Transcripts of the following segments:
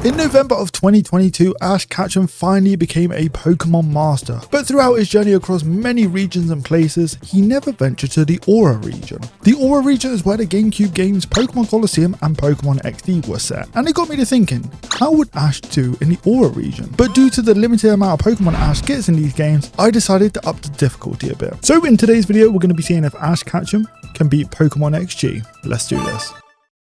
In November of 2022, Ash Ketchum finally became a Pokemon master, but throughout his journey across many regions and places, he never ventured to the Aura region. The Aura region is where the GameCube games Pokémon Colosseum and Pokémon XD were set, and it got me to thinking, how would Ash do in the Aura region? But due to the limited amount of Pokemon Ash gets in these games, I decided to up the difficulty a bit. So in today's video, we're going to be seeing if Ash Ketchum can beat Pokémon XG. Let's do this.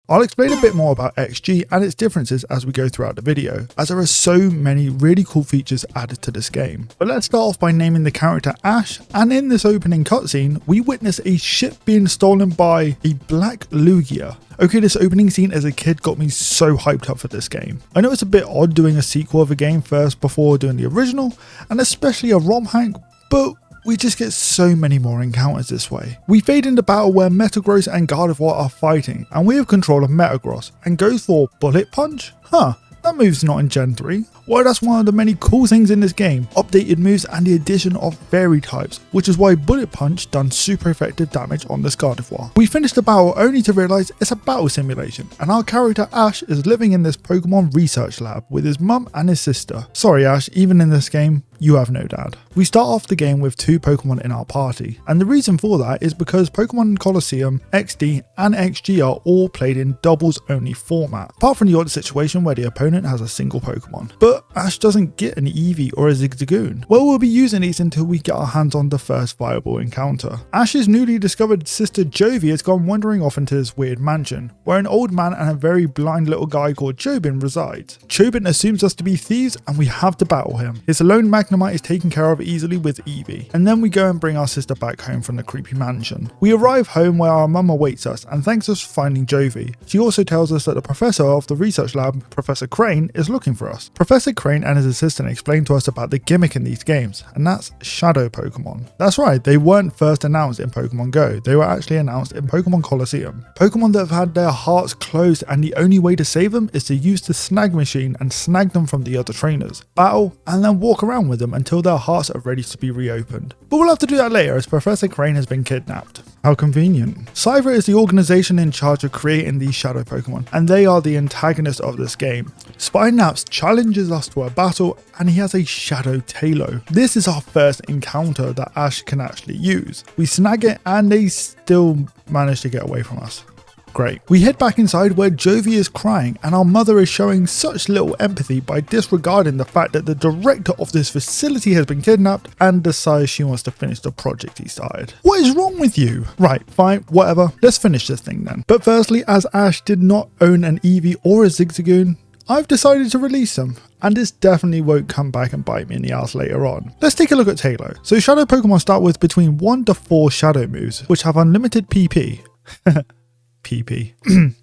I'll explain a bit more about XG and its differences as we go throughout the video, as there are so many really cool features added to this game. But let's start off by naming the character Ash, and in this opening cutscene, we witness a ship being stolen by a black Lugia. Okay, this opening scene as a kid got me so hyped up for this game. I know it's a bit odd doing a sequel of a game first before doing the original, and especially a ROM hack, but we just get so many more encounters this way. We fade into battle where Metagross and Gardevoir are fighting, and we have control of Metagross, and goes for Bullet Punch? Huh, that move's not in Gen 3. Well, that's one of the many cool things in this game, updated moves and the addition of fairy types, which is why Bullet Punch done super effective damage on this Gardevoir. We finished the battle only to realise it's a battle simulation, and our character Ash is living in this Pokemon research lab with his mum and his sister. Sorry Ash, even in this game, you have no dad. We start off the game with 2 Pokemon in our party, and the reason for that is because Pokemon Colosseum, XD and XG are all played in doubles only format, apart from the odd situation where the opponent has a single Pokemon. But Ash doesn't get an Eevee or a Zigzagoon. Well, we'll be using these until we get our hands on the first viable encounter. Ash's newly discovered sister Jovi has gone wandering off into this weird mansion, where an old man and a very blind little guy called Chobin resides. Chobin assumes us to be thieves and we have to battle him. His lone Magnemite is taken care of easily with Eevee, and then we go and bring our sister back home from the creepy mansion. We arrive home where our mum awaits us and thanks us for finding Jovi. She also tells us that the professor of the research lab, Professor Crane, is looking for us. Professor Crane and his assistant explain to us about the gimmick in these games, and that's Shadow Pokemon. That's right, they weren't first announced in Pokemon Go, they were actually announced in Pokemon Colosseum. Pokemon that have had their hearts closed and the only way to save them is to use the snag machine and snag them from the other trainers, battle, and then walk around with them until their hearts are ready to be reopened. But we'll have to do that later as Professor Crane has been kidnapped. How convenient. Cypher is the organization in charge of creating these Shadow Pokemon, and they are the antagonists of this game. Spinaps challenges us to a battle and he has a Shadow Tailo. This is our first encounter that Ash can actually use. We snag it and they still manage to get away from us. Great. We head back inside where Jovi is crying and our mother is showing such little empathy by disregarding the fact that the director of this facility has been kidnapped and decides she wants to finish the project he started. What is wrong with you? Right, fine, whatever. Let's finish this thing then. But firstly, as Ash did not own an Eevee or a Zigzagoon, I've decided to release them, and this definitely won't come back and bite me in the ass later on. Let's take a look at Tailo. So Shadow Pokemon start with between 1 to 4 Shadow moves, which have unlimited PP. PP.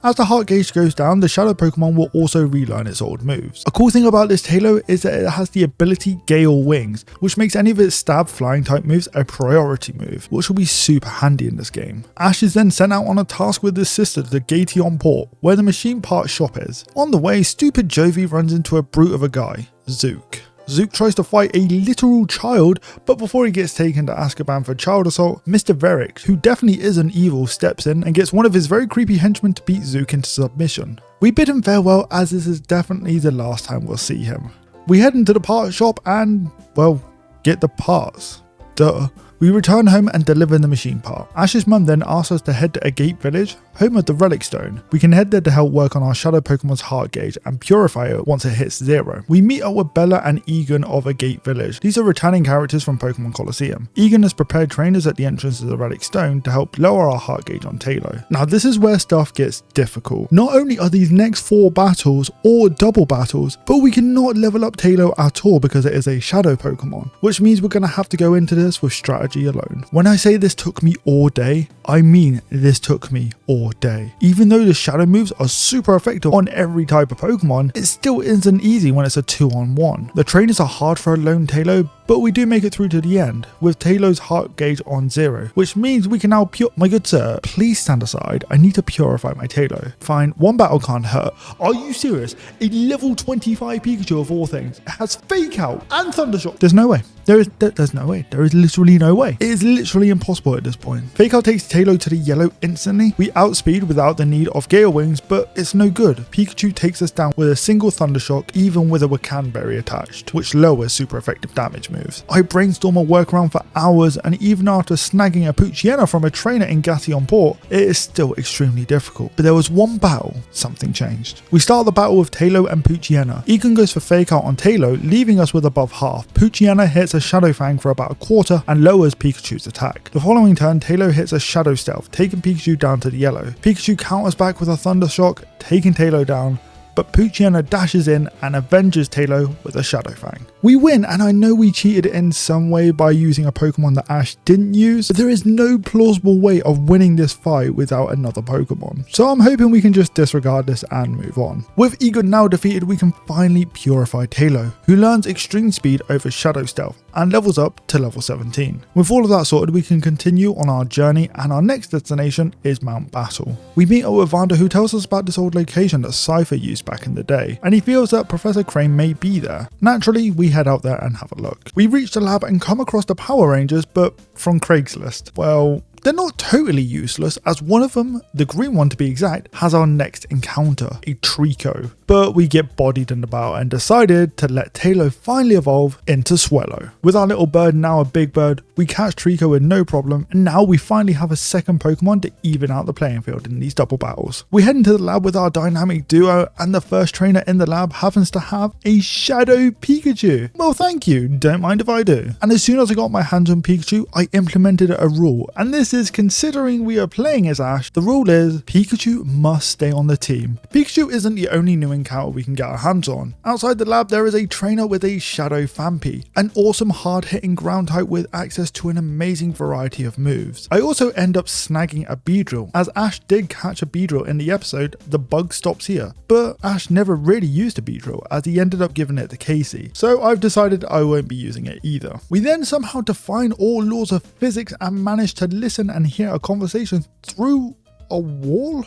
As the heart gauge goes down, the Shadow Pokemon will also relearn its old moves. A cool thing about this Tailo is that it has the ability Gale Wings, which makes any of its stab flying type moves a priority move, which will be super handy in this game. Ash is then sent out on a task with his sister to the Gateon port, where the machine part shop is. On the way, stupid Jovi runs into a brute of a guy, Zook. Zook tries to fight a literal child, but before he gets taken to Azkaban for child assault, Mr. Verix, who definitely is an evil, steps in and gets one of his very creepy henchmen to beat Zook into submission. We bid him farewell as this is definitely the last time we'll see him. We head into the part shop and, well, get the parts. Duh. We return home and deliver the machine part. Ash's mum then asks us to head to Agate Village, home of the Relic Stone. We can head there to help work on our Shadow Pokemon's heart gauge and purify it once it hits 0. We meet up with Bella and Egan of Agate Village. These are returning characters from Pokemon Colosseum. Egan has prepared trainers at the entrance of the Relic Stone to help lower our heart gauge on Tailo. Now this is where stuff gets difficult. Not only are these next 4 battles or double battles, but we cannot level up Tailo at all because it is a Shadow Pokemon, which means we're going to have to go into this with strategy alone. When I say this took me all day, I mean this took me all day. Even though the shadow moves are super effective on every type of Pokemon, it still isn't easy when it's a 2-on-1. The trainers are hard for a lone Tailo, but we do make it through to the end, with Taylor's heart gauge on 0, which means we can now my good sir, please stand aside, I need to purify my Taylor. Fine, one battle can't hurt. Are you serious? A level 25 Pikachu of all things has Fake Out and Thundershock. There's no way. There's no way. There is literally no way. It is literally impossible at this point. Fake Out takes Taylor to the yellow instantly. We outspeed without the need of Gale Wings, but it's no good. Pikachu takes us down with a single Thundershock, even with a Wakan Berry attached, which lowers super effective damage moves. I brainstorm a workaround for hours, and even after snagging a Poochyena from a trainer in Gation Port, it is still extremely difficult. But there was one battle, something changed. We start the battle with Taylor and Poochyena. Egan goes for Fake Out on Taylor, leaving us with above half. Poochyena hits a Shadow Fang for about a quarter and lowers Pikachu's attack. The following turn, Taylor hits a Shadow Stealth, taking Pikachu down to the yellow. Pikachu counters back with a Thundershock, taking Taylor down, but Poochyena dashes in and avenges Taylor with a Shadow Fang. We win, and I know we cheated in some way by using a Pokemon that Ash didn't use, but there is no plausible way of winning this fight without another Pokemon. So I'm hoping we can just disregard this and move on. With Egon now defeated, we can finally purify Taylor, who learns Extreme Speed over Shadow Stealth and levels up to level 17. With all of that sorted, we can continue on our journey, and our next destination is Mount Battle. We meet up with Vander, who tells us about this old location that Cypher used back in the day, and he feels that Professor Crane may be there. Naturally, we head out there and have a look. We reach the lab and come across the Power Rangers, but from Craigslist. Well, they're not totally useless, as one of them, the green one to be exact, has our next encounter, a Trico. But we get bodied in the battle and decided to let Taylor finally evolve into Swellow. With our little bird now a big bird, we catch Trico with no problem, and now we finally have a second Pokemon to even out the playing field in these double battles. We head into the lab with our dynamic duo, and the first trainer in the lab happens to have a Shadow Pikachu. Well, thank you, don't mind if I do. And as soon as I got my hands on Pikachu, I implemented a rule, and this is considering we are playing as Ash, the rule is Pikachu must stay on the team. Pikachu isn't the only new encounter we can get our hands on. Outside the lab, there is a trainer with a Shadow Phanpy, an awesome hard-hitting ground type with access to an amazing variety of moves. I also end up snagging a Beedrill. As Ash did catch a Beedrill in the episode, the bug stops here, but Ash never really used a Beedrill as he ended up giving it to Casey, so I've decided I won't be using it either. We then somehow define all laws of physics and manage to listen and hear a conversation through a wall?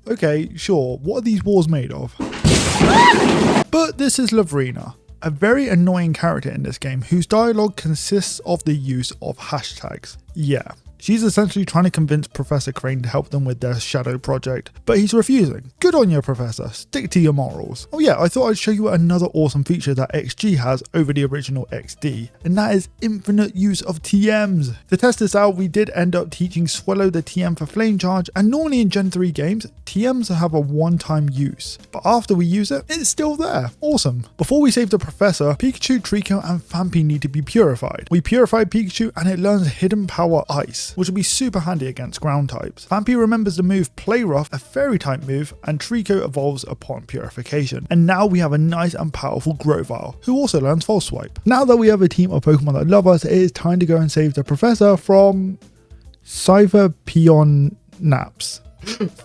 Okay, sure, what are these walls made of? But this is Lavrina, a very annoying character in this game whose dialogue consists of the use of hashtags. Yeah. She's essentially trying to convince Professor Crane to help them with their shadow project, but he's refusing. Good on you, Professor. Stick to your morals. Oh yeah, I thought I'd show you another awesome feature that XG has over the original XD, and that is infinite use of TMs. To test this out, we did end up teaching Swellow the TM for Flame Charge, and normally in Gen 3 games, TMs have a one-time use, but after we use it, it's still there. Awesome. Before we save the Professor, Pikachu, Trico, and Phanpy need to be purified. We purify Pikachu and it learns Hidden Power Ice, which will be super handy against ground types. Phanpy remembers the move Play Rough, a fairy type move, and Trico evolves upon purification. And now we have a nice and powerful Grovyle, who also learns False Swipe. Now that we have a team of Pokemon that love us, it is time to go and save the Professor from Cypher Peon Naps.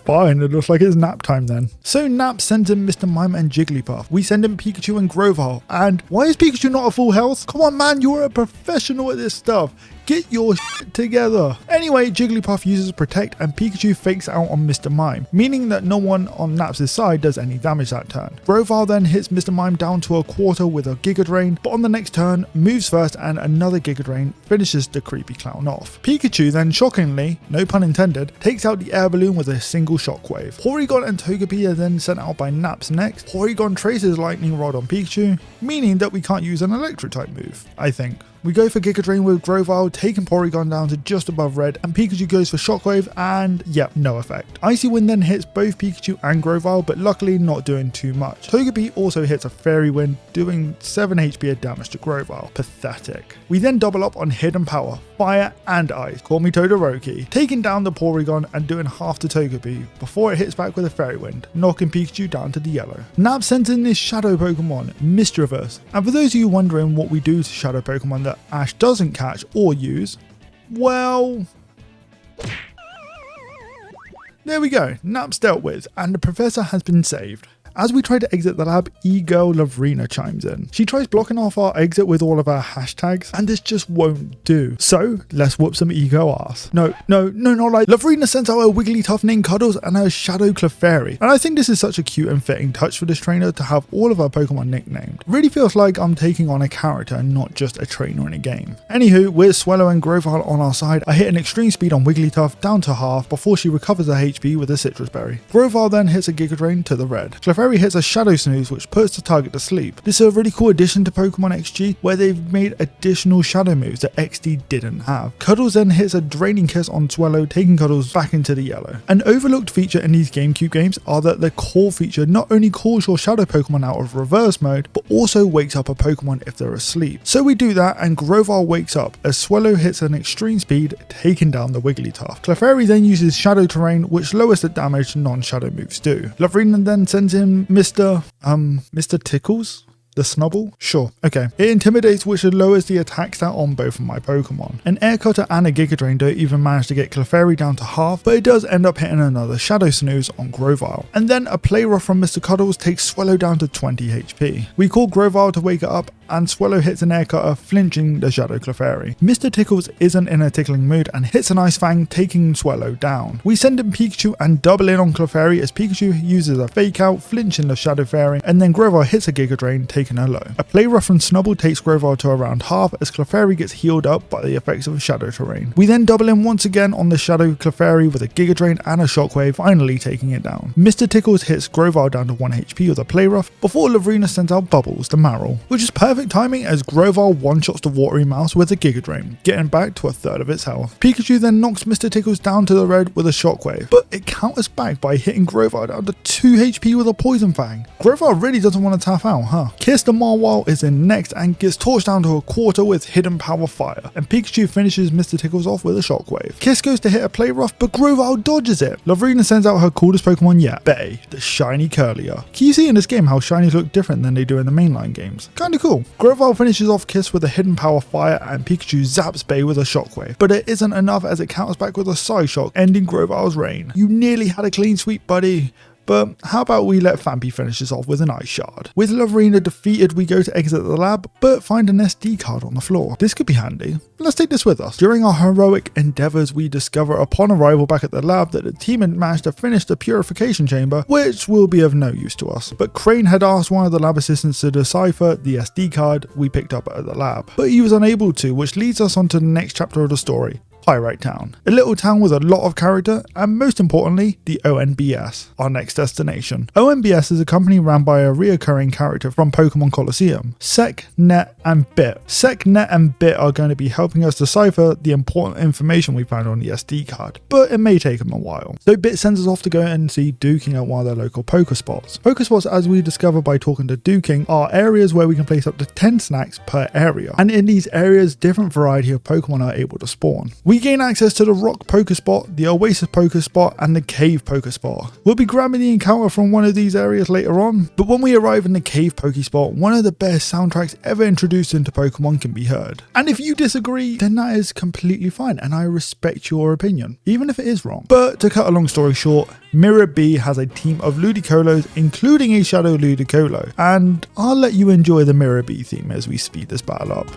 Fine, it looks like it's nap time then. So Nap sends in Mr. Mime and Jigglypuff. We send in Pikachu and Grovyle. And why is Pikachu not at full health? Come on man, you're a professional at this stuff. Get your shit together. Anyway, Jigglypuff uses Protect and Pikachu fakes out on Mr. Mime, meaning that no one on Naps' side does any damage that turn. Grovyle then hits Mr. Mime down to a quarter with a Giga Drain, but on the next turn, moves first and another Giga Drain finishes the creepy clown off. Pikachu then shockingly, no pun intended, takes out the air balloon with a single shockwave. Porygon and Togepi are then sent out by Naps next. Porygon traces Lightning Rod on Pikachu, meaning that we can't use an electric type move, I think. We go for Giga Drain with Grovyle, taking Porygon down to just above red, and Pikachu goes for Shockwave, and yep, no effect. Icy Wind then hits both Pikachu and Grovyle, but luckily not doing too much. Togepi also hits a Fairy Wind, doing 7 HP of damage to Grovyle. Pathetic. We then double up on Hidden Power, Fire and Ice, call me Todoroki, taking down the Porygon and doing half to Togepi before it hits back with a Fairy Wind, knocking Pikachu down to the yellow. Nap sends in this Shadow Pokemon, Mischievous, and for those of you wondering what we do to Shadow Pokemon that Ash doesn't catch or use, well, there we go, Nap's dealt with and the Professor has been saved. As we try to exit the lab, e-girl Lavrina chimes in. She tries blocking off our exit with all of our hashtags, and this just won't do. So let's whoop some e-girl ass. No, not like Lavrina sends out her Wigglytuff named Cuddles and her Shadow Clefairy. And I think this is such a cute and fitting touch for this trainer to have all of our Pokemon nicknamed. Really feels like I'm taking on a character and not just a trainer in a game. Anywho, with Swellow and Grovyle on our side, I hit an extreme speed on Wigglytuff down to half before she recovers her HP with a Citrus Berry. Grovyle then hits a Giga Drain to the red. Clefairy hits a Shadow Snooze which puts the target to sleep. This is a really cool addition to Pokemon XG where they've made additional shadow moves that XD didn't have. Cuddles then hits a Draining Kiss on Swellow, taking Cuddles back into the yellow. An overlooked feature in these GameCube games are that the core feature not only calls your shadow Pokemon out of reverse mode, but also wakes up a Pokemon if they're asleep. So we do that and Grovyle wakes up as Swellow hits an extreme speed, taking down the Wigglytuff. Clefairy then uses Shadow Terrain, which lowers the damage non-shadow moves do. Lavrina then sends in Mr. Tickles? The Snubble? Sure, okay. It intimidates, which lowers the attack stat on both of my Pokemon. An Air Cutter and a Giga Drain don't even manage to get Clefairy down to half, but it does end up hitting another Shadow Snooze on Grovyle. And then a Play Rough from Mr. Cuddles takes Swellow down to 20 HP. We call Grovyle to wake it up, and Swellow hits an Air Cutter, flinching the Shadow Clefairy. Mr. Tickles isn't in a tickling mood and hits an Ice Fang, taking Swellow down. We send in Pikachu and double in on Clefairy as Pikachu uses a Fake Out, flinching the Shadow Fairy, and then Grovyle hits a Giga Drain, taking her low. A Play Rough from Snubble takes Grovyle to around half as Clefairy gets healed up by the effects of Shadow Terrain. We then double in once again on the Shadow Clefairy with a Giga Drain and a Shockwave, finally taking it down. Mr. Tickles hits Grovyle down to 1 HP with a Play Rough before Lavrina sends out Bubbles, the Marill, which is perfect timing as Grovyle one-shots the Watery Mouse with a Giga Drain, getting back to a third of its health. Pikachu then knocks Mr. Tickles down to the red with a Shockwave, but it counters back by hitting Grovyle down to 2 HP with a Poison Fang. Grovyle really doesn't want to tap out, huh? Kiss the Marwile is in next and gets torched down to a quarter with Hidden Power Fire, and Pikachu finishes Mr. Tickles off with a Shockwave. Kiss goes to hit a Play Rough, but Grovyle dodges it. Lavrina sends out her coolest Pokemon yet, Bay, the shiny Curlier. Can you see in this game how shinies look different than they do in the mainline games? Kinda cool. Grovyle finishes off Kiss with a Hidden Power Fire and Pikachu zaps Bay with a Shockwave, but it isn't enough as it counters back with a Psyshock, ending Grovyle's reign. You nearly had a clean sweep, buddy. But how about we let Fampy finish this off with an Ice Shard? With Lavrina defeated, we go to exit the lab, but find an SD card on the floor. This could be handy. Let's take this with us. During our heroic endeavors, we discover upon arrival back at the lab that the team had managed to finish the purification chamber, which will be of no use to us. But Crane had asked one of the lab assistants to decipher the SD card we picked up at the lab, but he was unable to, which leads us on to the next chapter of the story. Pyrite Town. A little town with a lot of character, and most importantly, the ONBS, our next destination. ONBS is a company run by a reoccurring character from Pokemon Colosseum, Sek, Net, and Bit. Sek, Net, and Bit are going to be helping us decipher the important information we found on the SD card, but it may take them a while. So Bit sends us off to go and see Duking at one of their local Pokespots. Pokespots, as we discover by talking to Duking, are areas where we can place up to 10 snacks per area, and in these areas, different variety of Pokemon are able to spawn. We gain access to the Rock Pokespot, the Oasis Pokespot, and the Cave Pokespot. We'll be grabbing the encounter from one of these areas later on, but when we arrive in the Cave Pokespot, one of the best soundtracks ever introduced into Pokemon can be heard. And if you disagree, then that is completely fine, and I respect your opinion, even if it is wrong. But to cut a long story short, Mirror B has a team of Ludicolos, including a Shadow Ludicolo, and I'll let you enjoy the Mirror B theme as we speed this battle up.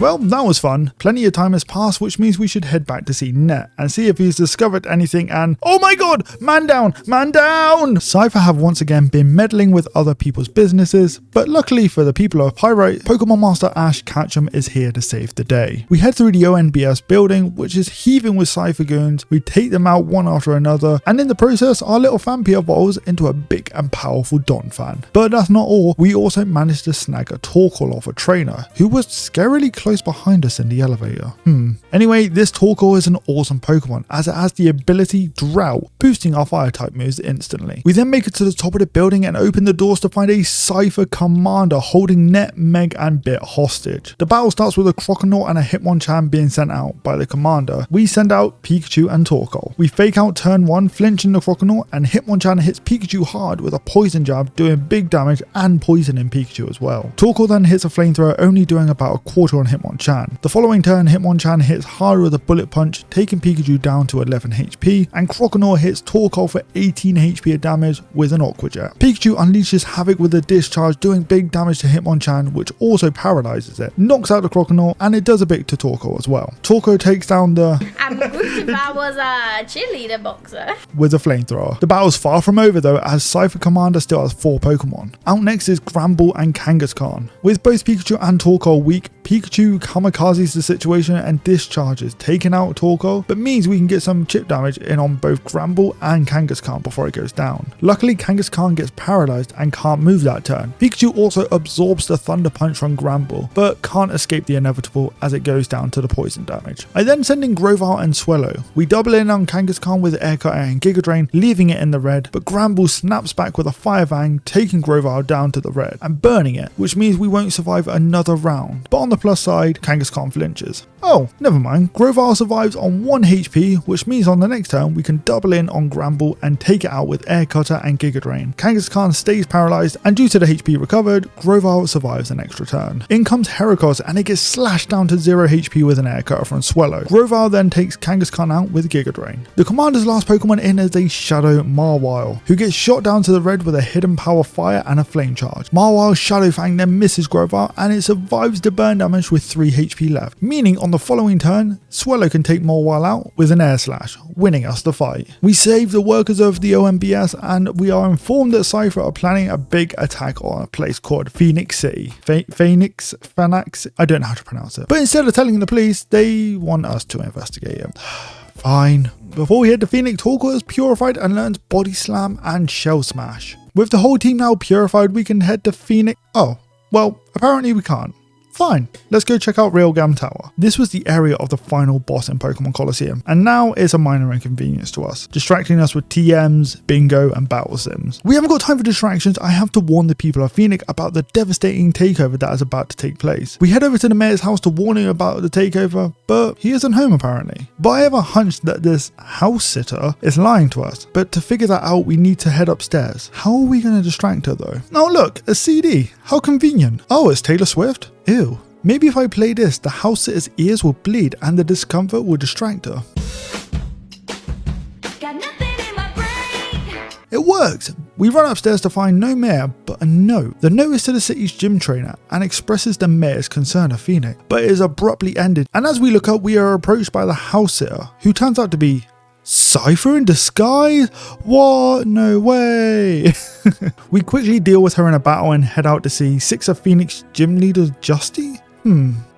Well, that was fun. Plenty of time has passed, which means we should head back to see Net and see if he's discovered anything and... Oh my god! Man down! Man down! Cypher have once again been meddling with other people's businesses, but luckily for the people of Pyrite, Pokemon Master Ash Ketchum is here to save the day. We head through the ONBS building, which is heaving with Cypher goons. We take them out one after another, and in the process, our little Fampy evolves into a big and powerful Donphan. But that's not all. We also managed to snag a Torkoal off a trainer, who was scarily close close behind us in the elevator. Anyway, this Torkoal is an awesome Pokemon as it has the ability Drought, boosting our fire type moves instantly. We then make it to the top of the building and open the doors to find a Cypher Commander holding Net, Meg and Bit hostage. The battle starts with a Croconaut and a Hitmonchan being sent out by the Commander. We send out Pikachu and Torkoal. We fake out turn 1, flinching the Croconaut, and Hitmonchan hits Pikachu hard with a poison jab, doing big damage and poisoning Pikachu as well. Torkoal then hits a flamethrower, only doing about a quarter on Hitmonchan. The following turn, Hitmonchan hits hard with a bullet punch, taking Pikachu down to 11 HP, and Croconaut hits Torkoal for 18 HP of damage with an Aqua Jet. Pikachu unleashes havoc with a discharge, doing big damage to Hitmonchan, which also paralyzes it, knocks out the Croconaut, and it does a bit to Torkoal as well. Torkoal takes down the if I was a cheerleader boxer with a flamethrower. The battle's far from over though, as Cypher Commander still has 4 Pokemon. Out next is Gramble and Kangaskhan. With both Pikachu and Torkoal weak, Pikachu kamikazes the situation and discharges, taking out Torkoal, but means we can get some chip damage in on both Gramble and Kangaskhan before it goes down. Luckily, Kangaskhan gets paralyzed and can't move that turn. Pikachu also absorbs the Thunder Punch from Gramble, but can't escape the inevitable as it goes down to the poison damage. I then send in Grovyle and Swellow. We double in on Kangaskhan with Air Cutter and Giga Drain, leaving it in the red, but Gramble snaps back with a Fire Fang, taking Grovyle down to the red and burning it, which means we won't survive another round. But on the plus side, Kangaskhan flinches. Oh, never mind. Grovyle survives on 1 HP, which means on the next turn we can double in on Gramble and take it out with Air Cutter and Giga Drain. Kangaskhan stays paralyzed, and due to the HP recovered, Grovyle survives an extra turn. In comes Heracross, and it gets slashed down to 0 HP with an Air Cutter from Swellow. Grovyle then takes Kangaskhan out with Giga Drain. The Commander's last Pokemon in is a Shadow Mawile, who gets shot down to the red with a Hidden Power Fire and a Flame Charge. Mawile's Shadow Fang then misses Grovyle, and it survives the burn damage with 3 HP left, meaning on the following turn, Swellow can take Mawile out with an Air Slash, winning us the fight. We save the workers of the OMBS, and we are informed that Cypher are planning a big attack on a place called Phoenix City. Phanax? I don't know how to pronounce it. But instead of telling the police, they want us to investigate it. Fine. Before we head to Phoenix, Torkoal is purified and learns Body Slam and Shell Smash. With the whole team now purified, we can head to Phoenix. Oh, well, apparently we can't. Fine, let's go check out Railgun Tower. This was the area of the final boss in Pokemon Colosseum, and now it's a minor inconvenience to us, distracting us with TMs, bingo, and battle sims. We haven't got time for distractions. I have to warn the people of Phoenix about the devastating takeover that is about to take place. We head over to the mayor's house to warn him about the takeover, but he isn't home apparently. But I have a hunch that this house sitter is lying to us, but to figure that out we need to head upstairs. How are we going to distract her though? Oh look, a CD. How convenient. Oh, it's Taylor Swift? Ew. Maybe if I play this, the house sitter's ears will bleed and the discomfort will distract her. got nothing in my brain. It works! We run upstairs to find no mayor, but a note. The note is to the city's gym trainer and expresses the mayor's concern of Phoenix, but it is abruptly ended, and as we look up we are approached by the house sitter, who turns out to be Cypher in disguise? What? No way! We quickly deal with her in a battle and head out to see 6 of Phoenix gym leaders Justy?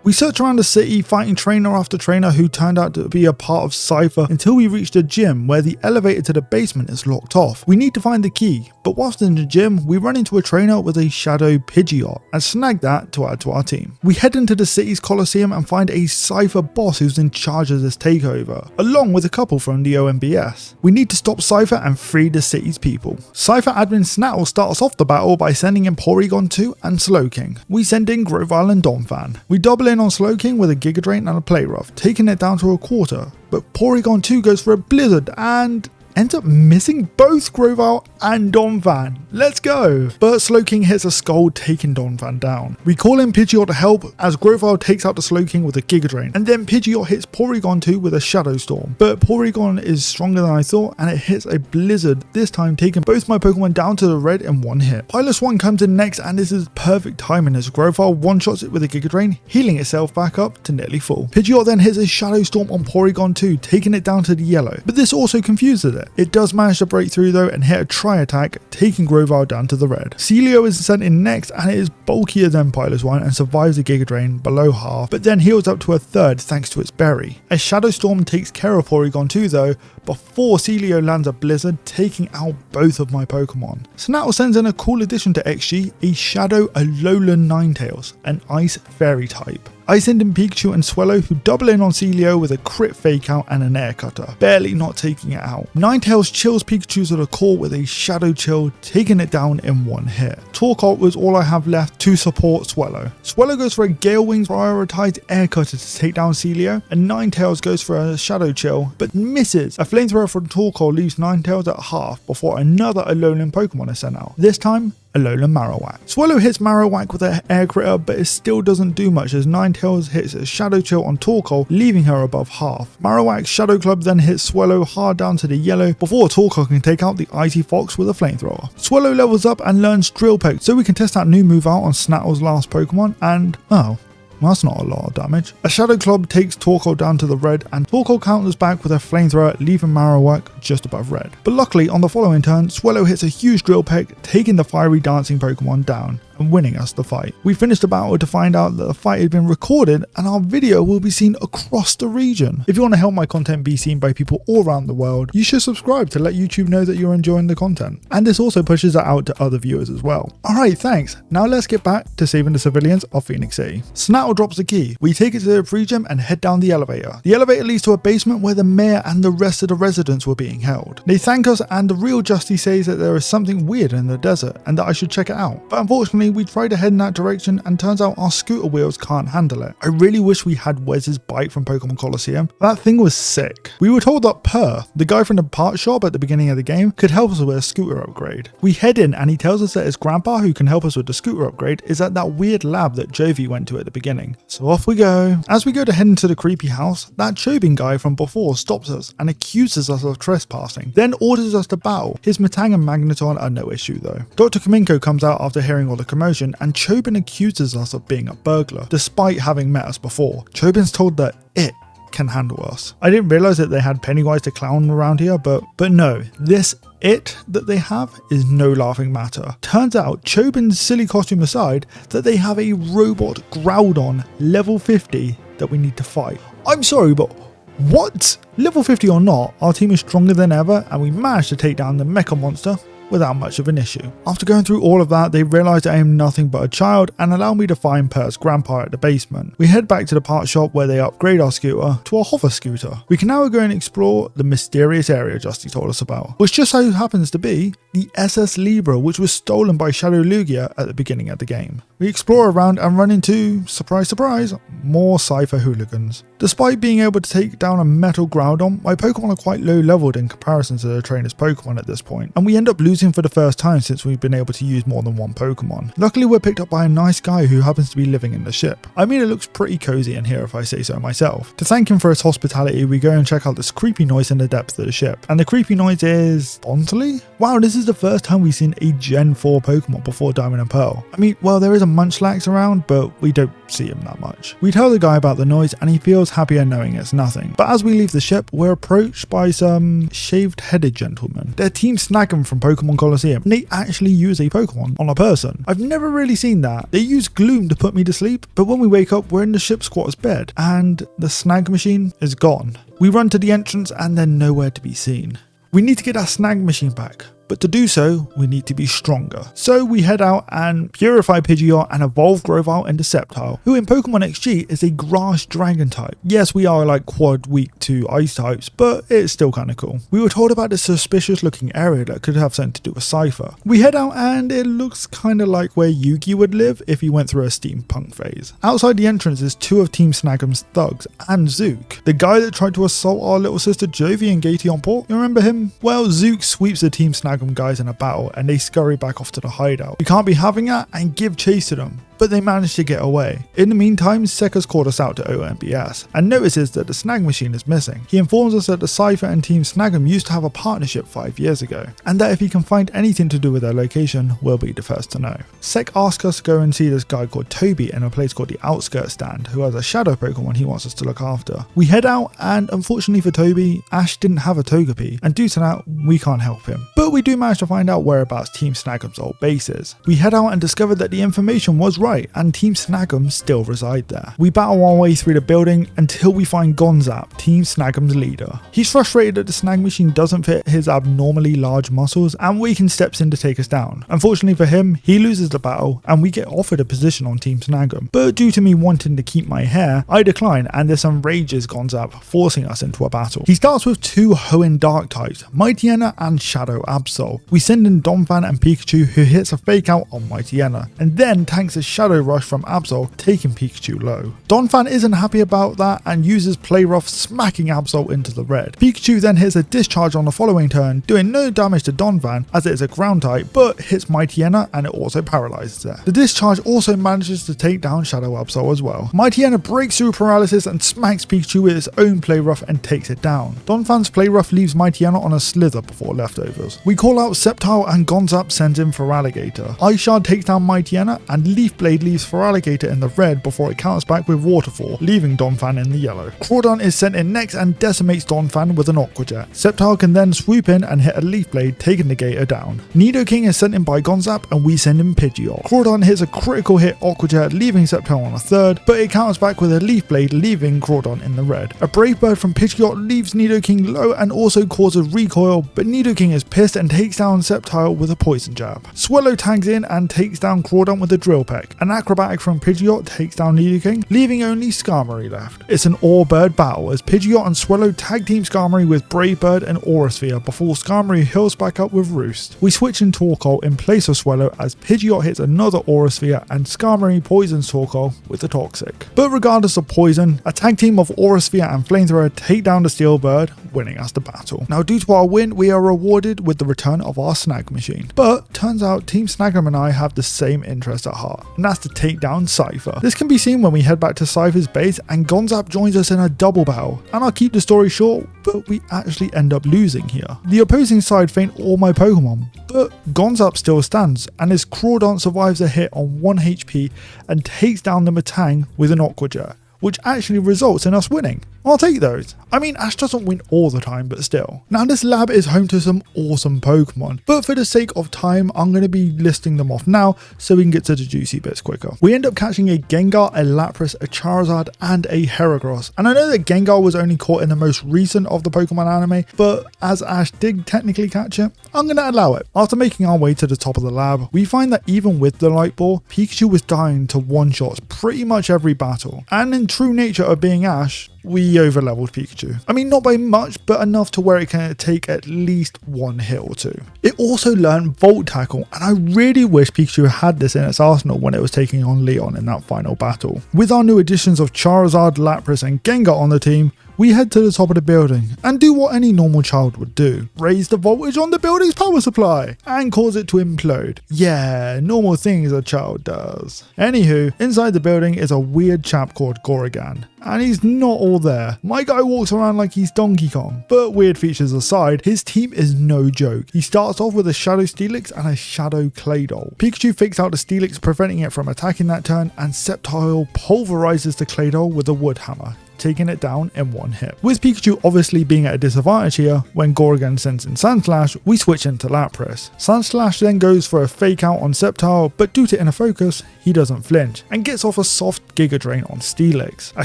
We search around the city, fighting trainer after trainer who turned out to be a part of Cypher until we reach the gym where the elevator to the basement is locked off. We need to find the key, but whilst in the gym, we run into a trainer with a shadow Pidgeot and snag that to add to our team. We head into the city's Colosseum and find a Cypher boss who's in charge of this takeover, along with a couple from the OMBS. We need to stop Cypher and free the city's people. Cypher admin Snattle starts off the battle by sending in Porygon 2 and Slowking. We send in Grovyle and Donphan. We double in on Slowking with a Giga Drain and a Play Rough, taking it down to a quarter, but Porygon 2 goes for a Blizzard and ends up missing both Grovyle and Donphan. Let's go! But Slowking hits a Scald, taking Donphan down. We call in Pidgeot to help as Grovyle takes out the Slowking with a Giga Drain, and then Pidgeot hits Porygon 2 with a Shadow Storm. But Porygon is stronger than I thought, and it hits a Blizzard, this time taking both my Pokemon down to the red in one hit. Pilot 1 comes in next, and this is perfect timing as Grovyle one-shots it with a Giga Drain, healing itself back up to nearly full. Pidgeot then hits a Shadow Storm on Porygon 2, taking it down to the yellow, but this also confuses it. It does manage to break through though and hit a Tri-Attack, taking Grovyle down to the red. Celio is sent in next, and it is bulkier than Pilot 1 and survives a Giga Drain below half, but then heals up to a third thanks to its berry. A Shadow Storm takes care of Porygon 2 though, before Celio lands a Blizzard, taking out both of my Pokemon. Snattle sends in a cool addition to XG, a Shadow Alolan Ninetales, an Ice Fairy type. I send in Pikachu and Swellow, who double in on Celio with a crit fake out and an air cutter, barely not taking it out. Ninetales chills Pikachu to the core with a Shadow Chill, taking it down in one hit. Torkout was all I have left to support Swellow. Swellow goes for a Gale Wings prioritized air cutter to take down Celio, and Ninetales goes for a Shadow Chill, but misses. A flamethrower from Torkout leaves Ninetales at half before another Alolan Pokemon is sent out. This time, Alolan Marowak. Swellow hits Marowak with an air critter, but it still doesn't do much as Ninetales hits a Shadow Chill on Torkoal, leaving her above half. Marowak's Shadow Club then hits Swellow hard down to the yellow before Torkoal can take out the Icy Fox with a flamethrower. Swellow levels up and learns Drill Peck, so we can test that new move out on Snattle's last Pokemon, and oh, that's not a lot of damage. A Shadow Club takes Torkoal down to the red, and Torkoal counters back with a flamethrower, leaving Marowak just above red. But luckily, on the following turn, Swellow hits a huge Drill Peck, taking the fiery dancing Pokemon down and winning us the fight. We finished the battle to find out that the fight had been recorded and our video will be seen across the region. If you want to help my content be seen by people all around the world, you should subscribe to let YouTube know that you're enjoying the content. And this also pushes it out to other viewers as well. Alright, thanks. Now let's get back to saving the civilians of Phoenix City. Snattle drops the key. We take it to the free gym and head down the elevator. The elevator leads to a basement where the mayor and the rest of the residents were being held. They thank us and the real Justy says that there is something weird in the desert and that I should check it out. But unfortunately, we try to head in that direction and turns out our scooter wheels can't handle it. I really wish we had Wes's bike from Pokémon Colosseum. That thing was sick. We were told that Per, the guy from the parts shop at the beginning of the game, could help us with a scooter upgrade. We head in and he tells us that his grandpa, who can help us with the scooter upgrade, is at that weird lab that Jovi went to at the beginning. So off we go. As we go to head into the creepy house, that Chobin guy from before stops us and accuses us of trespassing, then orders us to battle. His Metang and Magneton are no issue though. Dr. Kaminko comes out after hearing all the commotion and Chobin accuses us of being a burglar, despite having met us before. Chobin's told that it can handle us. I didn't realize that they had Pennywise the Clown around here, but no, this it that they have is no laughing matter. Turns out, Chobin's silly costume aside, that they have a robot Groudon level 50 that we need to fight. I'm sorry, but what? Level 50 or not, our team is stronger than ever and we managed to take down the mecha monster without much of an issue. After going through all of that, they realise I am nothing but a child and allow me to find Per's grandpa at the basement. We head back to the parts shop where they upgrade our scooter to a hover scooter. We can now go and explore the mysterious area Justy told us about, which just so happens to be the SS Libra, which was stolen by Shadow Lugia at the beginning of the game. We explore around and run into, surprise surprise, more Cypher hooligans. Despite being able to take down a metal Groudon, my Pokemon are quite low leveled in comparison to the trainer's Pokemon at this point, and we end up losing for the first time since we've been able to use more than one Pokemon. Luckily we're picked up by a nice guy who happens to be living in the ship. I mean, it looks pretty cozy in here if I say so myself. To thank him for his hospitality, we go and check out this creepy noise in the depths of the ship, and the creepy noise is Bontely? Wow, this is the first time we've seen a Gen 4 Pokemon before Diamond and Pearl. I mean, well, there is a Munchlax around, but we don't see him that much. We tell the guy about the noise and he feels happier knowing it's nothing. But as we leave the ship, we're approached by some shaved-headed gentlemen. They're Team Snag'em from Pokémon Colosseum, and they actually use a Pokemon on a person. I've never really seen that. They use gloom to put me to sleep, but when we wake up, we're in the ship squatter's bed, and the snag machine is gone. We run to the entrance and they're nowhere to be seen. We need to get our snag machine back. But to do so, we need to be stronger. So we head out and purify Pidgeot and evolve Grovyle into Sceptile, who in Pokemon XG is a grass dragon type. Yes, we are like quad weak to ice types, but it's still kind of cool. We were told about this suspicious looking area that could have something to do with Cypher. We head out and it looks kind of like where Yugi would live if he went through a steampunk phase. Outside the entrance is two of Team Snag'em's thugs and Zook, the guy that tried to assault our little sister Jovi and Gaty on Port. You remember him? Well, Zook sweeps the Team Snag'em guys in a battle and they scurry back off to the hideout. We can't be having that and give chase to them, but they manage to get away. In the meantime, Seka's called us out to OMBS and notices that the snag machine is missing. He informs us that the Cypher and Team Snag'em used to have a partnership 5 years ago, and that if he can find anything to do with their location, we'll be the first to know. Sek asks us to go and see this guy called Toby in a place called the Outskirts Stand, who has a shadow Pokemon he wants us to look after. We head out, and unfortunately for Toby, Ash didn't have a Togepi, and due to that, we can't help him. but we do manage to find out whereabouts Team Snagum's old base is. We head out and discover that the information was right and Team Snagum still reside there. We battle our way through the building until we find Gonzap, Team Snagum's leader. He's frustrated that the snag machine doesn't fit his abnormally large muscles and Weaken steps in to take us down. Unfortunately for him, he loses the battle and we get offered a position on Team Snagum, but due to me wanting to keep my hair, I decline and this enrages Gonzap, forcing us into a battle. He starts with two Hoenn Dark types, Mightyena and Shadow Absol. We send in Donphan and Pikachu, who hits a fake out on Mightyena, and then tanks a Shadow Rush from Absol, taking Pikachu low. Donphan isn't happy about that and uses Play Rough, smacking Absol into the red. Pikachu then hits a Discharge on the following turn, doing no damage to Donphan as it is a ground type, but hits Mightyena and it also paralyzes it. The Discharge also manages to take down Shadow Absol as well. Mightyena breaks through paralysis and smacks Pikachu with its own Play Rough and takes it down. Donphan's Play Rough leaves Mightyena on a slither before leftovers. We call out Sceptile and Gonzap sends in Feraligatr. Ice Shard takes down Mightyena and Leaf Blade leaves Feraligatr in the red before it counters back with Waterfall, leaving Donphan in the yellow. Crawdon is sent in next and decimates Donphan with an Aqua Jet. Sceptile can then swoop in and hit a Leaf Blade, taking the Gator down. Nidoking is sent in by Gonzap and we send in Pidgeot. Crawdon hits a critical hit Aqua Jet, leaving Sceptile on a third, but it counters back with a Leaf Blade, leaving Crawdon in the red. A Brave Bird from Pidgeot leaves Nidoking low and also causes recoil, but Nidoking is pissed and takes down Sceptile with a Poison Jab. Swallow tags in and takes down Crawdon with a Drill Peck. An Acrobatic from Pidgeot takes down Nidoking, leaving only Skarmory left. It's an all-bird battle as Pidgeot and Swallow tag team Skarmory with Brave Bird and Aura Sphere before Skarmory heals back up with Roost. We switch in Torkoal in place of Swallow as Pidgeot hits another Aura Sphere and Skarmory poisons Torkoal with the Toxic. But regardless of poison, a tag team of Aura Sphere and Flamethrower take down the Steel Bird, winning us the battle. Now due to our win, we are rewarded with the return of our snag machine. But turns out Team Snagum and I have the same interest at heart, and that's to take down Cypher. This can be seen when we head back to Cypher's base and Gonzap joins us in a double battle. And I'll keep the story short, but we actually end up losing here. The opposing side faint all my Pokemon, but Gonzap still stands and his Crawdon survives a hit on 1 HP and takes down the Metang with an Aqua Jet, which actually results in us winning. I'll take those. I mean, Ash doesn't win all the time, but still. Now this lab is home to some awesome Pokemon, but for the sake of time, I'm going to be listing them off now so we can get to the juicy bits quicker. We end up catching a Gengar, a Lapras, a Charizard, and a Heracross. And I know that Gengar was only caught in the most recent of the Pokemon anime, but as Ash did technically catch it, I'm going to allow it. After making our way to the top of the lab, we find that even with the Light Ball, Pikachu was dying to one-shots pretty much every battle. And in true nature of being Ash, we overleveled Pikachu. I mean, not by much, but enough to where it can take at least one hit or two. It also learned Volt Tackle, and I really wish Pikachu had this in its arsenal when it was taking on Leon in that final battle. With our new additions of Charizard, Lapras, and Gengar on the team, we head to the top of the building and do what any normal child would do. Raise the voltage on the building's power supply and cause it to implode. Yeah, normal things a child does. Anywho, inside the building is a weird chap called Gorrigan, and he's not all there. My guy walks around like he's Donkey Kong, but weird features aside, his team is no joke. He starts off with a Shadow Steelix and a Shadow Claydol. Pikachu fakes out the Steelix, preventing it from attacking that turn, and Sceptile pulverizes the Claydol with a Wood Hammer, taking it down in one hit. With Pikachu obviously being at a disadvantage here, when Gorrigan sends in Sandslash, we switch into Lapras. Sandslash then goes for a fake out on Sceptile, but due to inner focus, he doesn't flinch, and gets off a soft Giga Drain on Steelix. A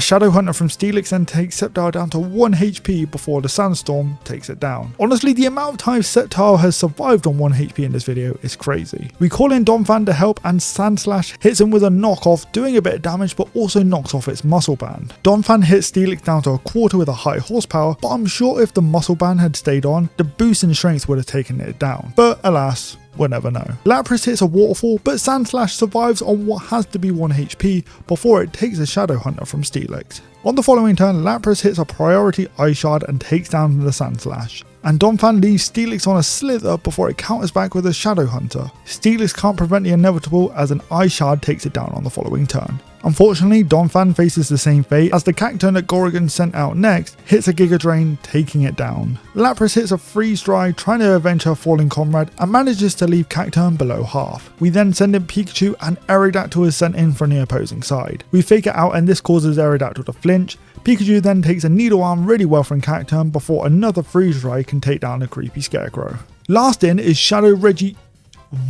Shadow Hunter from Steelix then takes Sceptile down to 1 HP before the Sandstorm takes it down. Honestly, the amount of times Sceptile has survived on 1 HP in this video is crazy. We call in Donphan to help, and Sandslash hits him with a knockoff, doing a bit of damage but also knocks off its muscle band. Donphan hits Steelix down to a quarter with a high horsepower, but I'm sure if the muscle band had stayed on, the boost in strength would have taken it down. But alas, we'll never know. Lapras hits a waterfall, but Sandslash survives on what has to be 1 HP before it takes a Shadow Hunter from Steelix. On the following turn, Lapras hits a priority Ice Shard and takes down the Sandslash, and Donphan leaves Steelix on a slither before it counters back with a Shadow Hunter. Steelix can't prevent the inevitable as an Ice Shard takes it down on the following turn. Unfortunately, Donphan faces the same fate as the Cacturne that Gorrigan sent out next hits a Giga Drain, taking it down. Lapras hits a Freeze Dry, trying to avenge her fallen comrade, and manages to leave Cacturne below half. We then send in Pikachu, and Aerodactyl is sent in from the opposing side. We fake it out and this causes Aerodactyl to flinch. Pikachu then takes a Needle Arm really well from Cacturn before another Freeze Ray can take down a creepy Scarecrow. Last in is Shadow Reggie.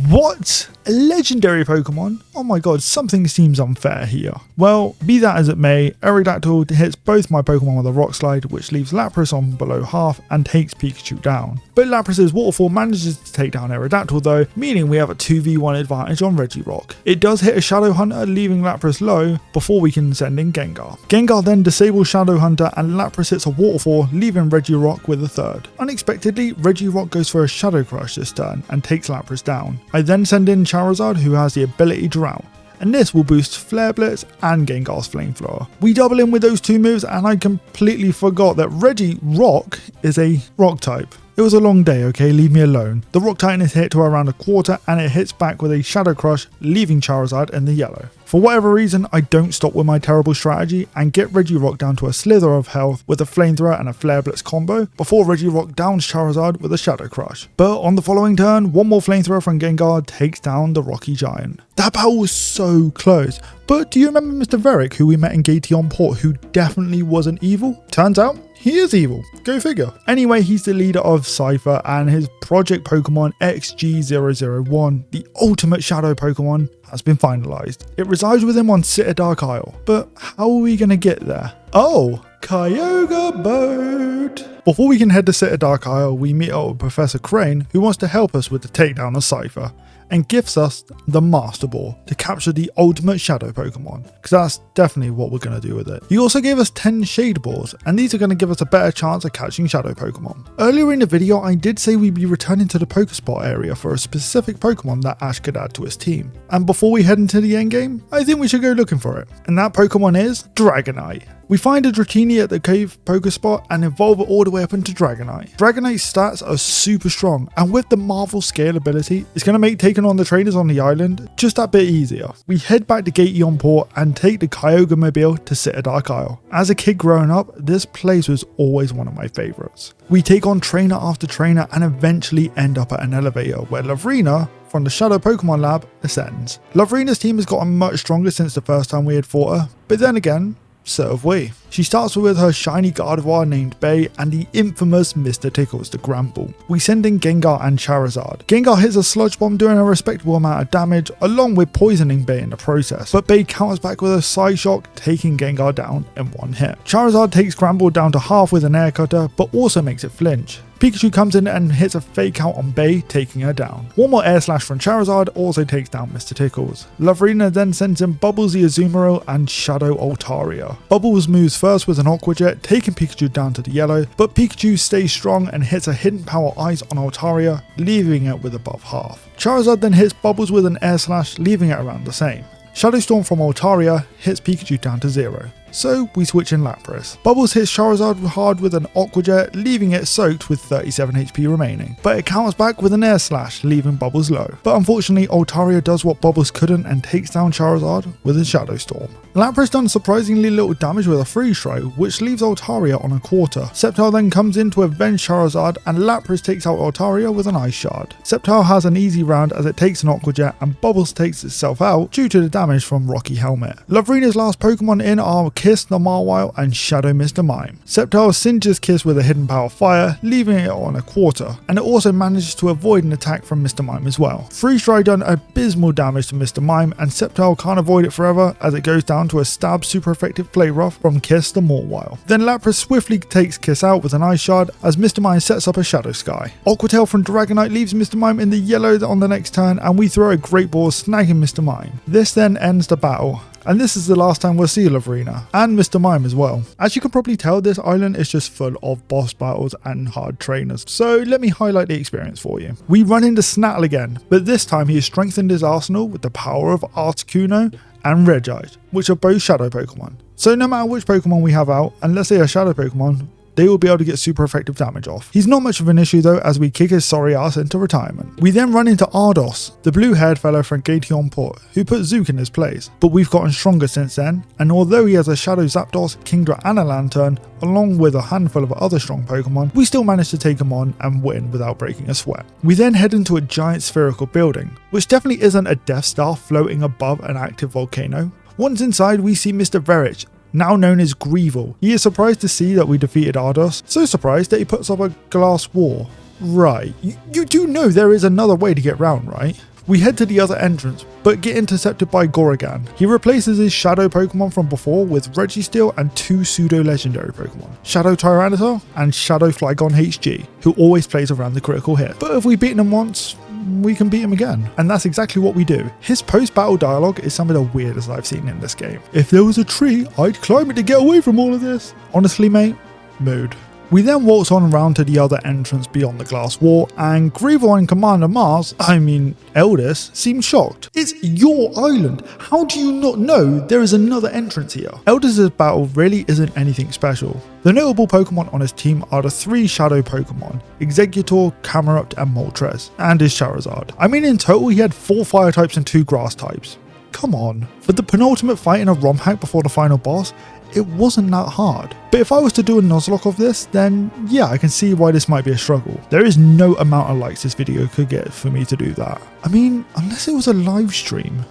What? A legendary Pokemon? Oh my god, something seems unfair here. Well, be that as it may, Aerodactyl hits both my Pokemon with a Rock Slide, which leaves Lapras on below half and takes Pikachu down. But Lapras's Waterfall manages to take down Aerodactyl though, meaning we have a 2v1 advantage on Regirock. It does hit a Shadow Hunter, leaving Lapras low before we can send in Gengar. Gengar then disables Shadow Hunter and Lapras hits a Waterfall, leaving Regirock with a third. Unexpectedly, Regirock goes for a Shadow Crush this turn and takes Lapras down. I then send in Charizard, who has the ability Drought, and this will boost Flare Blitz and Gengar's Flamethrower. We double in with those two moves and I completely forgot that Regirock is a rock type. It was a long day, okay, leave me alone. The Rock Titan is hit to around a quarter and it hits back with a Shadow Crush, leaving Charizard in the yellow. For whatever reason, I don't stop with my terrible strategy and get Regirock down to a slither of health with a Flamethrower and a Flare Blitz combo before Regirock downs Charizard with a Shadow Crush. But on the following turn, one more Flamethrower from Gengar takes down the Rocky Giant. That battle was so close. But do you remember Mr. Veric, who we met in Gateon Port, who definitely wasn't evil? Turns out, he is evil. Go figure. Anyway, he's the leader of Cypher and his project Pokemon XG001, the ultimate shadow Pokemon, has been finalized. It resides with him on Dark Isle. But how are we going to get there? Oh, Kyogre boat! Before we can head to Dark Isle, we meet up with Professor Crane, who wants to help us with the takedown of Cypher, and gifts us the Master Ball to capture the ultimate shadow Pokemon, because that's definitely what we're going to do with it. He also gave us 10 Shade Balls, and these are going to give us a better chance at catching shadow Pokemon. Earlier in the video, I did say we'd be returning to the Pokespot area for a specific Pokemon that Ash could add to his team. And before we head into the endgame, I think we should go looking for it. And that Pokemon is Dragonite. We find a Dratini at the cave Pokespot and evolve it all the way up into Dragonite. Dragonite's stats are super strong, and with the Marvel Scale ability, it's going to make taking on the trainers on the island just that bit easier. We head back to Gateon Port and take the Kyogre Mobile to Dark Isle. As a kid growing up, this place was always one of my favourites. We take on trainer after trainer and eventually end up at an elevator where Lavrina from the Shadow Pokemon Lab ascends. Lavrina's team has gotten much stronger since the first time we had fought her, but then again, so have we. She starts with her shiny Gardevoir named Bay and the infamous Mr. Tickles the Gramble. We send in Gengar and Charizard. Gengar hits a Sludge Bomb doing a respectable amount of damage along with poisoning Bay in the process, but Bay counters back with a Psyshock, taking Gengar down in one hit. Charizard takes Gramble down to half with an Air Cutter but also makes it flinch. Pikachu comes in and hits a Fake Out on Bay, taking her down. One more Air Slash from Charizard also takes down Mr. Tickles. Lavrina then sends in Bubbles the Azumarill and Shadow Altaria. Bubbles moves first with an Aqua Jet, taking Pikachu down to the yellow, but Pikachu stays strong and hits a Hidden Power Ice on Altaria, leaving it with above half. Charizard then hits Bubbles with an Air Slash, leaving it around the same. Shadow Storm from Altaria hits Pikachu down to 0. So we switch in Lapras. Bubbles hits Charizard hard with an Aqua Jet, leaving it soaked with 37 HP remaining. But it counters back with an Air Slash, leaving Bubbles low. But unfortunately, Altaria does what Bubbles couldn't and takes down Charizard with a Shadow Storm. Lapras done surprisingly little damage with a Freeze Ray, which leaves Altaria on a quarter. Sceptile then comes in to avenge Charizard and Lapras takes out Altaria with an Ice Shard. Sceptile has an easy round as it takes an Aqua Jet and Bubbles takes itself out due to the damage from Rocky Helmet. Lavrina's last Pokemon in are Kiss the Marwile and Shadow Mr. Mime. Sceptile singes Kiss with a Hidden Power Fire, leaving it on a quarter, and it also manages to avoid an attack from Mr. Mime as well. Freeze Dry done abysmal damage to Mr. Mime and Sceptile can't avoid it forever as it goes down to a stab super effective Play Rough from Kiss the Marwile. Then Lapras swiftly takes Kiss out with an Ice Shard as Mr. Mime sets up a Shadow Sky. Aqua Tail from Dragonite leaves Mr. Mime in the yellow on the next turn and we throw a Great Ball snagging Mr. Mime. This then ends the battle. And this is the last time we'll see Lavrina, and Mr. Mime as well. As you can probably tell, this island is just full of boss battles and hard trainers, so let me highlight the experience for you. We run into Snattle again, but this time he has strengthened his arsenal with the power of Articuno and Regite, which are both shadow Pokemon. So no matter which Pokemon we have out, and let's say a shadow Pokemon, they will be able to get super effective damage off. He's not much of an issue though, as we kick his sorry ass into retirement. We then run into Ardos, the blue haired fellow from Gateon Port, who put Zook in his place, but we've gotten stronger since then, and although he has a Shadow Zapdos, Kingdra and a Lantern, along with a handful of other strong Pokemon, we still manage to take him on and win without breaking a sweat. We then head into a giant spherical building, which definitely isn't a Death Star floating above an active volcano. Once inside, we see Mr. Veric, now known as Greevil. He is surprised to see that we defeated Ardos, so surprised that he puts up a glass wall. Right, you do know there is another way to get round, right? We head to the other entrance, but get intercepted by Goragan. He replaces his Shadow Pokemon from before with Registeel and 2 pseudo-legendary Pokemon, Shadow Tyranitar and Shadow Flygon HG, who always plays around the critical hit. But if we've beaten him once, we can beat him again. And that's exactly what we do. His post-battle dialogue is some of the weirdest I've seen in this game. If there was a tree, I'd climb it to get away from all of this. Honestly, mate, mood. We then waltz on around to the other entrance beyond the glass wall, and Greevil and Commander Eldis, seem shocked. It's your island. How do you not know there is another entrance here? Eldis' battle really isn't anything special. The notable Pokemon on his team are the 3 Shadow Pokemon, Exeggutor, Camerupt and Moltres, and his Charizard. In total he had 4 Fire types and 2 Grass types. Come on. For the penultimate fight in a ROM hack before the final boss, it wasn't that hard. But if I was to do a Nuzlocke of this, then yeah, I can see why this might be a struggle. There is no amount of likes this video could get for me to do that. Unless it was a live stream.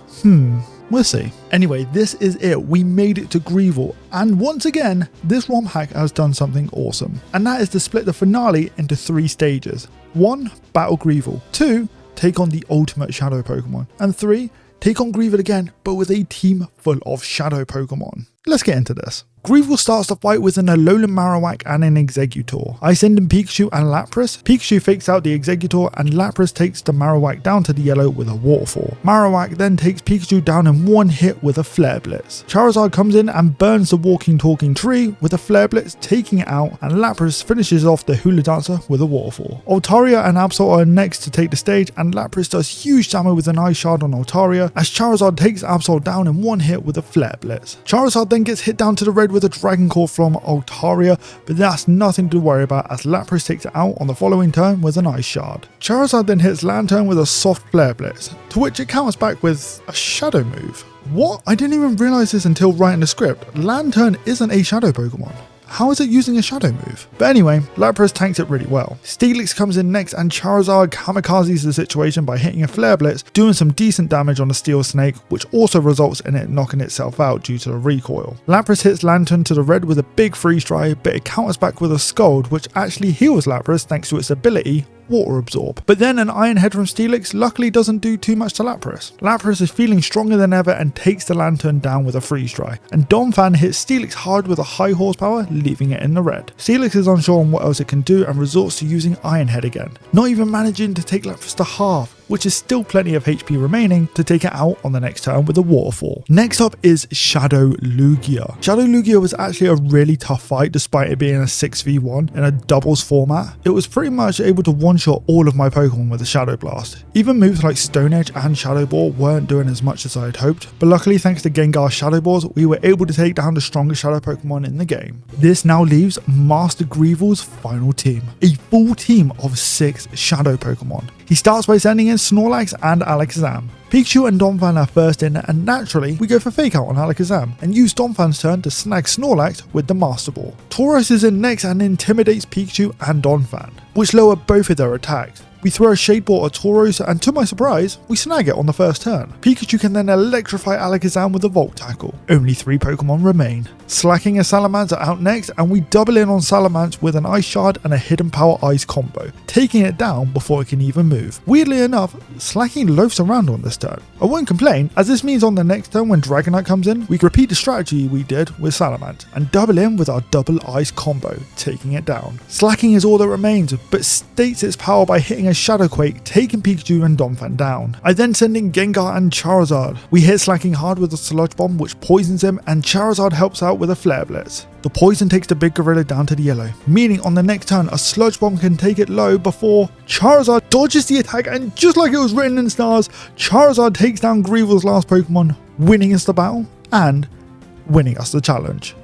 We'll see. Anyway, this is it. We made it to Greevil. And once again, this ROM hack has done something awesome. And that is to split the finale into 3 stages. 1. Battle Greevil. 2. Take on the ultimate Shadow Pokemon. And 3. Take on Greevil again, but with a team full of Shadow Pokemon. Let's get into this. Greevil starts the fight with an Alolan Marowak and an Exeggutor. I send in Pikachu and Lapras. Pikachu fakes out the Exeggutor and Lapras takes the Marowak down to the yellow with a waterfall. Marowak then takes Pikachu down in one hit with a Flare Blitz. Charizard comes in and burns the walking talking tree with a Flare Blitz, taking it out, and Lapras finishes off the Hula Dancer with a waterfall. Altaria and Absol are next to take the stage, and Lapras does huge damage with an Ice Shard on Altaria as Charizard takes Absol down in one hit with a Flare Blitz. Charizard then gets hit down to the red with a Dragon Claw from Altaria, but that's nothing to worry about as Lapras takes it out on the following turn with an Ice Shard. Charizard then hits Lantern with a soft Flare Blitz, to which it counters back with a Shadow move. What? I didn't even realise this until writing the script. Lantern isn't a Shadow Pokemon. How is it using a Shadow move? But anyway, Lapras tanks it really well. Steelix comes in next and Charizard kamikazes the situation by hitting a Flare Blitz, doing some decent damage on the Steel Snake, which also results in it knocking itself out due to the recoil. Lapras hits Lantern to the red with a big Freeze Dry, but it counters back with a Scald, which actually heals Lapras thanks to its ability Water Absorb. But then an Iron Head from Steelix luckily doesn't do too much to Lapras. Lapras is feeling stronger than ever and takes the Lantern down with a Freeze Dry, and Donphan hits Steelix hard with a high horsepower, leaving it in the red. Steelix is unsure on what else it can do and resorts to using Iron Head again, not even managing to take Lapras to half, which is still plenty of HP remaining to take it out on the next turn with a waterfall. Next up is Shadow Lugia. Shadow Lugia was actually a really tough fight despite it being a 6v1 in a doubles format. It was pretty much able to one-shot all of my Pokemon with a Shadow Blast. Even moves like Stone Edge and Shadow Ball weren't doing as much as I had hoped, but luckily thanks to Gengar's Shadow Balls, we were able to take down the strongest Shadow Pokemon in the game. This now leaves Master Greevil's final team, a full team of 6 Shadow Pokemon. He starts by sending in Snorlax and Alakazam. Pikachu and Donphan are first in, and naturally we go for Fake Out on Alakazam and use Donphan's turn to snag Snorlax with the Master Ball. Tauros is in next and intimidates Pikachu and Donphan, which lower both of their attacks. We throw a Shade Ball at Tauros and to my surprise, we snag it on the first turn. Pikachu can then electrify Alakazam with a Volt Tackle. Only 3 Pokemon remain. Slacking and Salamence are out next and we double in on Salamence with an Ice Shard and a Hidden Power Ice combo, taking it down before it can even move. Weirdly enough, Slacking loafs around on this turn. I won't complain, as this means on the next turn when Dragonite comes in, we repeat the strategy we did with Salamence and double in with our double Ice combo, taking it down. Slacking is all that remains, but states its power by hitting a Shadow Quake, taking Pikachu and Donphan down. I then send in Gengar and Charizard. We hit Slacking hard with a Sludge Bomb which poisons him, and Charizard helps out with a Flare Blitz. The poison takes the big gorilla down to the yellow, meaning on the next turn a Sludge Bomb can take it low before Charizard dodges the attack, and just like it was written in stars, Charizard takes down Greevil's last Pokemon, winning us the battle and winning us the challenge.